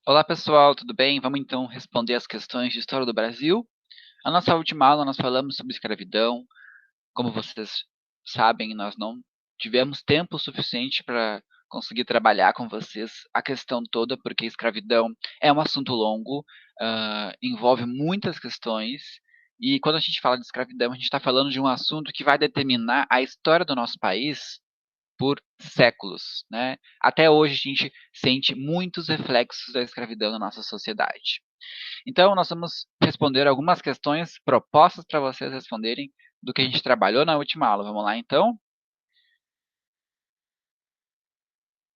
Olá pessoal, tudo bem? Vamos então responder as questões de história do Brasil. Na nossa última aula nós falamos sobre escravidão. Como vocês sabem, nós não tivemos tempo suficiente para conseguir trabalhar com vocês a questão toda, porque escravidão é um assunto longo, envolve muitas questões. E quando a gente fala de escravidão, a gente está falando de um assunto que vai determinar a história do nosso país por séculos, né? Até hoje a gente sente muitos reflexos da escravidão na nossa sociedade. Então, nós vamos responder algumas questões propostas para vocês responderem do que a gente trabalhou na última aula. Vamos lá, então?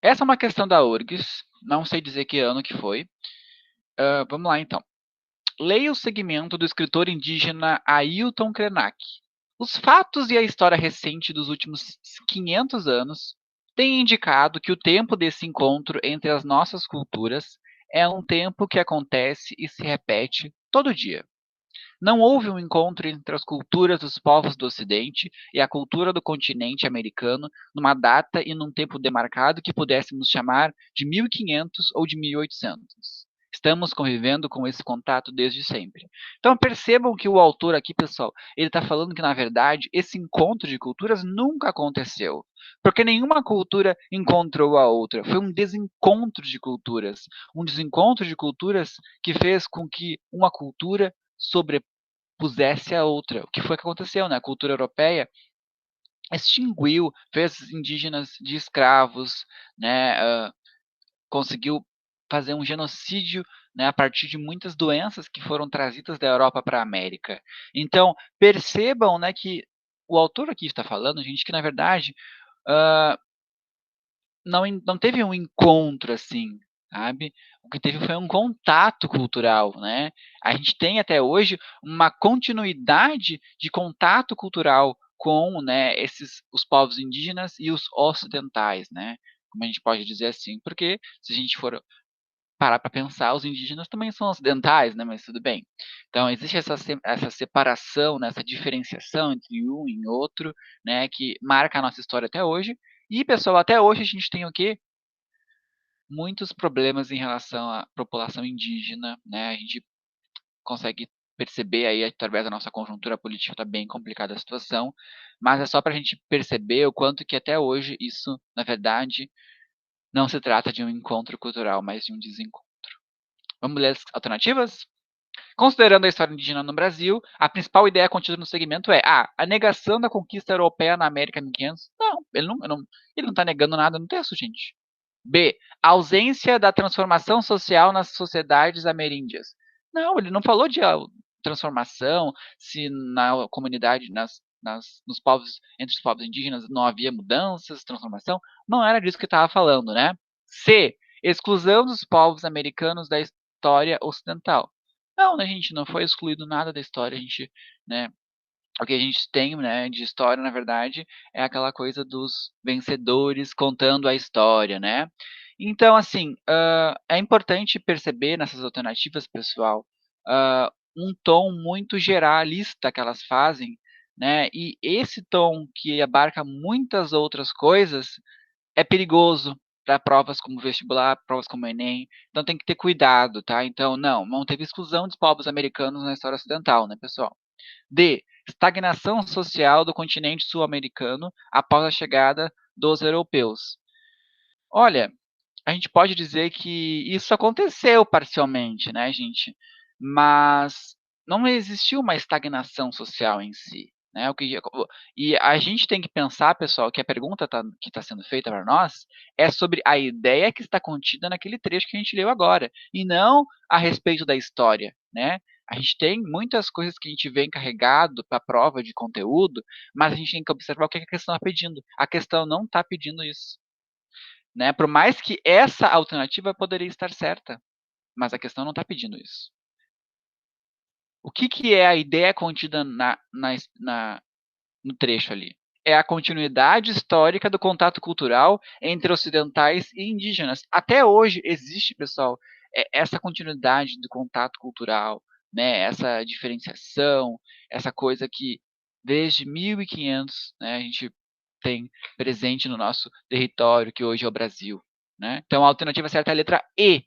Essa é uma questão da URGS, não sei dizer que ano que foi. Vamos lá, então. Leia o segmento do escritor indígena Ailton Krenak. Os fatos e a história recente dos últimos 500 anos têm indicado que o tempo desse encontro entre as nossas culturas é um tempo que acontece e se repete todo dia. Não houve um encontro entre as culturas dos povos do Ocidente e a cultura do continente americano numa data e num tempo demarcado que pudéssemos chamar de 1500 ou de 1800. Estamos convivendo com esse contato desde sempre. Então percebam que o autor aqui, pessoal, ele está falando que na verdade esse encontro de culturas nunca aconteceu, porque nenhuma cultura encontrou a outra. Foi um desencontro de culturas, um desencontro de culturas que fez com que uma cultura sobrepusesse a outra. O que foi que aconteceu, né? A cultura europeia extinguiu, fez os indígenas de escravos, né? Conseguiu fazer um genocídio, né, a partir de muitas doenças que foram trazidas da Europa para a América. Então, percebam, né, que o autor aqui está falando, gente, que na verdade uh, não teve um encontro assim, sabe? O que teve foi um contato cultural, né? A gente tem até hoje uma continuidade de contato cultural com, né, os povos indígenas e os ocidentais, né? Como a gente pode dizer assim, porque se a gente for parar para pensar, os indígenas também são ocidentais, né? Mas tudo bem. Então existe essa separação, né, essa diferenciação entre um e outro, né, que marca a nossa história até hoje. E, pessoal, até hoje a gente tem o quê? Muitos problemas em relação à população indígena, né? A gente consegue perceber aí através da nossa conjuntura política está bem complicada a situação, mas é só para a gente perceber o quanto que até hoje isso, na verdade, não se trata de um encontro cultural, mas de um desencontro. Vamos ler as alternativas? Considerando a história indígena no Brasil, a principal ideia contida no segmento é a negação da conquista europeia na América em 1500. Não, ele não está negando nada no texto, gente. B. A ausência da transformação social nas sociedades ameríndias. Não, ele não falou de transformação, se na comunidade, nos povos, entre os povos indígenas não havia mudanças, transformação. Não era disso que estava falando, né? C. Exclusão dos povos americanos da história ocidental. Não, né, gente, não foi excluído nada da história, a gente, né, o que a gente tem, né, de história, na verdade, é aquela coisa dos vencedores contando a história, né? Então, assim, é importante perceber nessas alternativas, pessoal, um tom muito geralista que elas fazem, né? E esse tom que abarca muitas outras coisas é perigoso para provas como vestibular, provas como Enem. Então tem que ter cuidado, tá? Então, não teve exclusão dos povos americanos na história ocidental, né, pessoal? D. Estagnação social do continente sul-americano após a chegada dos europeus. Olha, a gente pode dizer que isso aconteceu parcialmente, né, gente? Mas não existiu uma estagnação social em si, né? E a gente tem que pensar, pessoal, que a pergunta que está sendo feita para nós é sobre a ideia que está contida naquele trecho que a gente leu agora, e não a respeito da história, né? A gente tem muitas coisas que a gente vê encarregado para a prova de conteúdo, mas a gente tem que observar o que a questão está pedindo. A questão não está pedindo isso, né? Por mais que essa alternativa poderia estar certa, mas a questão não está pedindo isso. O que é a ideia contida no trecho ali? É a continuidade histórica do contato cultural entre ocidentais e indígenas. Até hoje existe, pessoal, essa continuidade do contato cultural, né? Essa diferenciação, essa coisa que desde 1500, né, a gente tem presente no nosso território, que hoje é o Brasil, né? Então a alternativa certa é a letra E.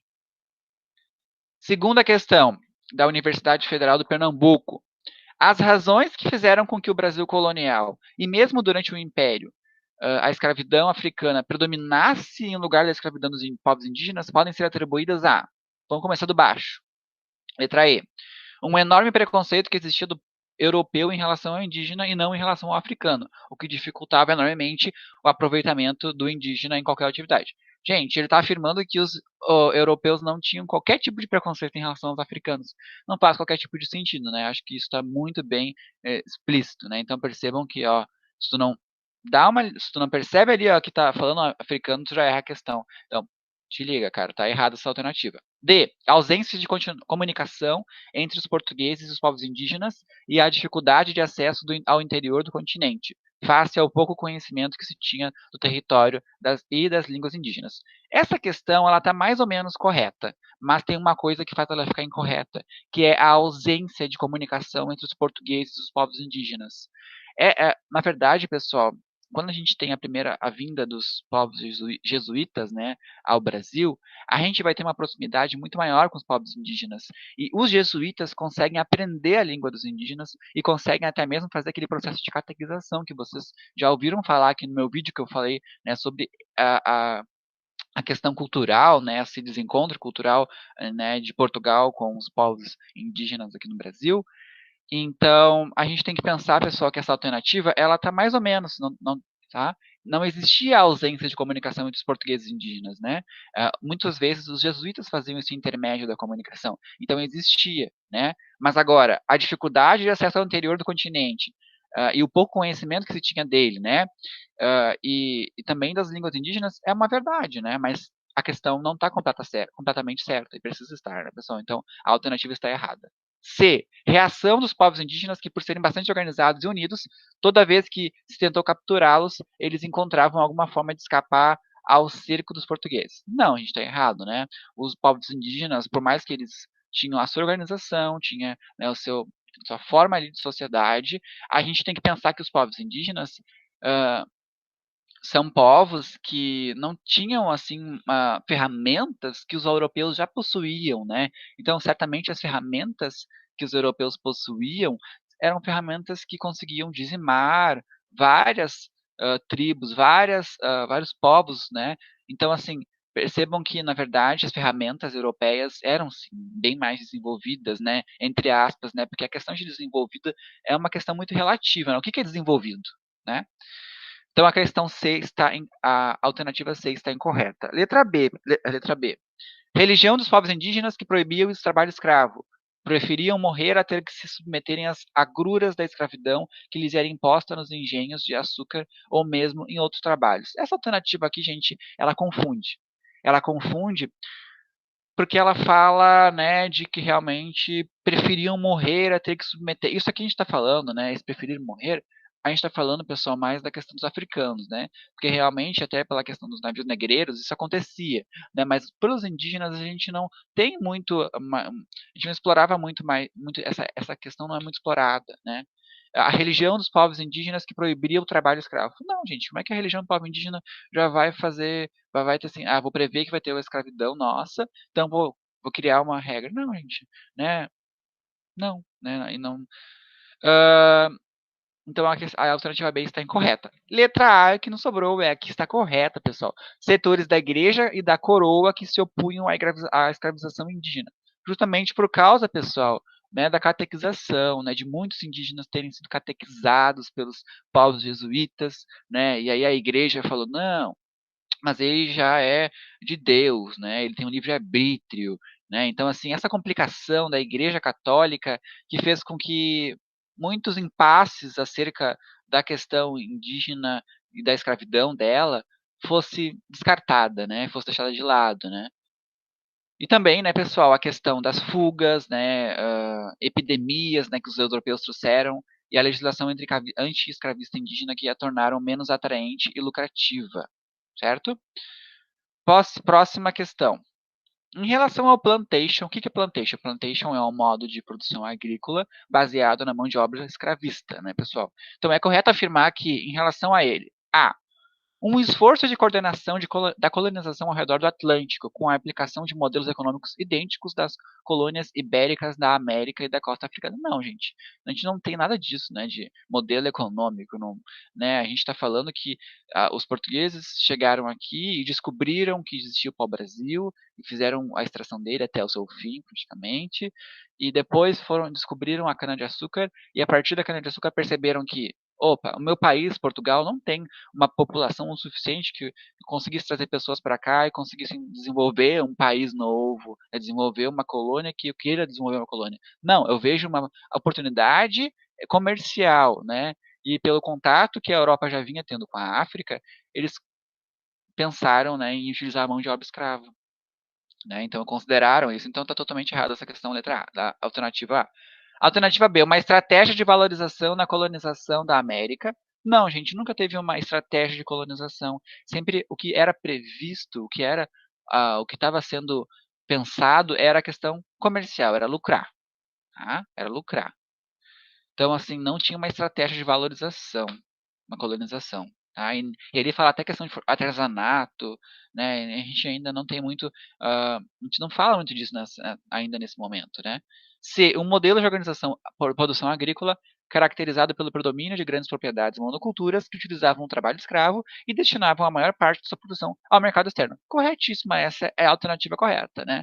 Segunda questão, da Universidade Federal do Pernambuco. As razões que fizeram com que o Brasil colonial, e mesmo durante o Império, a escravidão africana predominasse em lugar da escravidão dos povos indígenas podem ser atribuídas a. Vamos começar do baixo. Letra E. Um enorme preconceito que existia do europeu em relação ao indígena e não em relação ao africano, o que dificultava enormemente o aproveitamento do indígena em qualquer atividade. Gente, ele está afirmando que os europeus não tinham qualquer tipo de preconceito em relação aos africanos. Não faz qualquer tipo de sentido, né? Acho que isso está muito bem explícito, né? Então percebam que, ó, se tu não se tu não percebe ali, ó, que tá falando africano, tu já erra a questão. Então, te liga, cara, tá errada essa alternativa. D. Ausência de comunicação entre os portugueses e os povos indígenas e a dificuldade de acesso ao interior do continente, face ao pouco conhecimento que se tinha do território e das línguas indígenas. Essa questão ela está mais ou menos correta, mas tem uma coisa que faz ela ficar incorreta, que é a ausência de comunicação entre os portugueses e os povos indígenas. Na verdade, pessoal, quando a gente tem a vinda dos povos jesuítas, né, ao Brasil, a gente vai ter uma proximidade muito maior com os povos indígenas. E os jesuítas conseguem aprender a língua dos indígenas e conseguem até mesmo fazer aquele processo de catequização que vocês já ouviram falar aqui no meu vídeo que eu falei, né, sobre a questão cultural, né, esse desencontro cultural, né, de Portugal com os povos indígenas aqui no Brasil. Então, a gente tem que pensar, pessoal, que essa alternativa, ela está mais ou menos, tá? Não existia ausência de comunicação entre os portugueses e indígenas, né? Muitas vezes os jesuítas faziam esse intermédio da comunicação, então existia, né? Mas agora, a dificuldade de acesso ao interior do continente e o pouco conhecimento que se tinha dele, né? E também das línguas indígenas é uma verdade, né? Mas a questão não está completamente certa e precisa estar, né, pessoal? Então, a alternativa está errada. C. Reação dos povos indígenas que, por serem bastante organizados e unidos, toda vez que se tentou capturá-los, eles encontravam alguma forma de escapar ao cerco dos portugueses. Não, a gente está errado, né? Os povos indígenas, por mais que eles tinham a sua organização, tinha, né, sua forma ali de sociedade, a gente tem que pensar que os povos indígenas são povos que não tinham assim ferramentas que os europeus já possuíam, né? Então, certamente as ferramentas que os europeus possuíam eram ferramentas que conseguiam dizimar várias tribos, vários povos, né? Então, assim, percebam que, na verdade, as ferramentas europeias eram sim, bem mais desenvolvidas, né? Entre aspas, né? Porque a questão de desenvolvida é uma questão muito relativa, né? O que é desenvolvido, né? Então a questão C a alternativa C está incorreta. Letra B. Religião dos povos indígenas que proibiam o trabalho escravo. Preferiam morrer a ter que se submeterem às agruras da escravidão que lhes era imposta nos engenhos de açúcar ou mesmo em outros trabalhos. Essa alternativa aqui, gente, ela confunde. Ela confunde porque ela fala, né, de que realmente preferiam morrer a ter que submeter. Isso aqui a gente está falando, né, esse preferir morrer, a gente está falando, pessoal, mais da questão dos africanos, né, porque realmente, até pela questão dos navios negreiros, isso acontecia, né, mas pelos indígenas a gente não tem muito, a gente não explorava muito essa questão não é muito explorada, né. A religião dos povos indígenas que proibiria o trabalho escravo. Não, gente, como é que a religião do povo indígena já vai fazer, vai ter assim, vou prever que vai ter uma escravidão nossa, então vou criar uma regra. Não, gente, né? Não, né? E não. Ah, então a alternativa B está incorreta. Letra A, que não sobrou, é a que está correta, pessoal. Setores da igreja e da coroa que se opunham à escravização indígena. Justamente por causa, pessoal, né, da catequização, né, de muitos indígenas terem sido catequizados pelos povos jesuítas, né, e aí a igreja falou, não, mas ele já é de Deus, né? Ele tem um livre-arbítrio, né? Então, assim, essa complicação da Igreja Católica que fez com que muitos impasses acerca da questão indígena e da escravidão dela fosse descartada, né? Fosse deixada de lado, né? E também, né, pessoal, a questão das fugas, né, epidemias, né, que os europeus trouxeram e a legislação anti-escravista indígena que a tornaram menos atraente e lucrativa, certo? Próxima questão. Em relação ao plantation, o que é plantation? Plantation é um modo de produção agrícola baseado na mão de obra escravista, né, pessoal? Então é correto afirmar que, em relação a ele, A. Um esforço de coordenação da colonização ao redor do Atlântico, com a aplicação de modelos econômicos idênticos das colônias ibéricas da América e da costa africana. Não, gente, a gente não tem nada disso, né, de modelo econômico, não, né, a gente está falando que os portugueses chegaram aqui e descobriram que existia o pau-brasil e fizeram a extração dele até o seu fim, praticamente, e depois descobriram a cana-de-açúcar e a partir da cana-de-açúcar perceberam que, opa, o meu país, Portugal, não tem uma população o suficiente que conseguisse trazer pessoas para cá e conseguisse desenvolver um país novo, desenvolver uma colônia que eu queira desenvolver uma colônia. Não, eu vejo uma oportunidade comercial, né? E pelo contato que a Europa já vinha tendo com a África, eles pensaram, né, em utilizar a mão de obra escrava. Né? Então consideraram isso. Então está totalmente errado essa questão letra A, da alternativa A. Alternativa B, uma estratégia de valorização na colonização da América. Não, gente, nunca teve uma estratégia de colonização. Sempre o que era previsto, o que estava sendo pensado era a questão comercial, era lucrar. Tá? Era lucrar. Então, assim, não tinha uma estratégia de valorização, uma colonização. Tá? E ele fala até questão de artesanato, né? A gente ainda não tem muito, a gente não fala muito disso ainda nesse momento, né? C, um modelo de organização por produção agrícola caracterizado pelo predomínio de grandes propriedades monoculturas que utilizavam o trabalho escravo e destinavam a maior parte de sua produção ao mercado externo. Corretíssima, essa é a alternativa correta, né?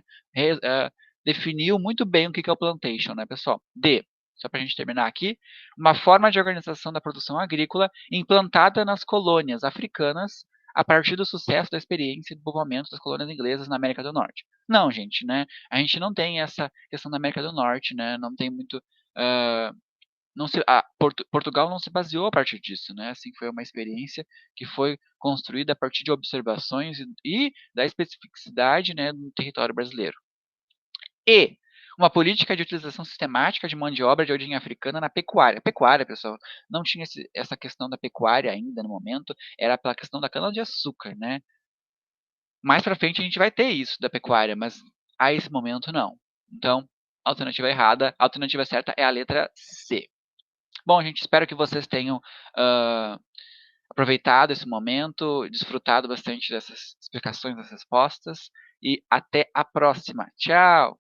Definiu muito bem o que é o plantation, né, pessoal? D, só para a gente terminar aqui, uma forma de organização da produção agrícola implantada nas colônias africanas a partir do sucesso da experiência e desenvolvimento das colônias inglesas na América do Norte. Não, gente, né? A gente não tem essa questão da América do Norte, né? Não tem muito, não se, Portugal não se baseou a partir disso, né? Assim, foi uma experiência que foi construída a partir de observações e da especificidade, né, do território brasileiro. E uma política de utilização sistemática de mão de obra de origem africana na pecuária. Pecuária, pessoal, não tinha essa questão da pecuária ainda no momento, era pela questão da cana-de-açúcar, né? Mais para frente a gente vai ter isso da pecuária, mas a esse momento não. Então, alternativa errada, a alternativa certa é a letra C. Bom, gente, espero que vocês tenham aproveitado esse momento, desfrutado bastante dessas explicações, das respostas, e até a próxima. Tchau!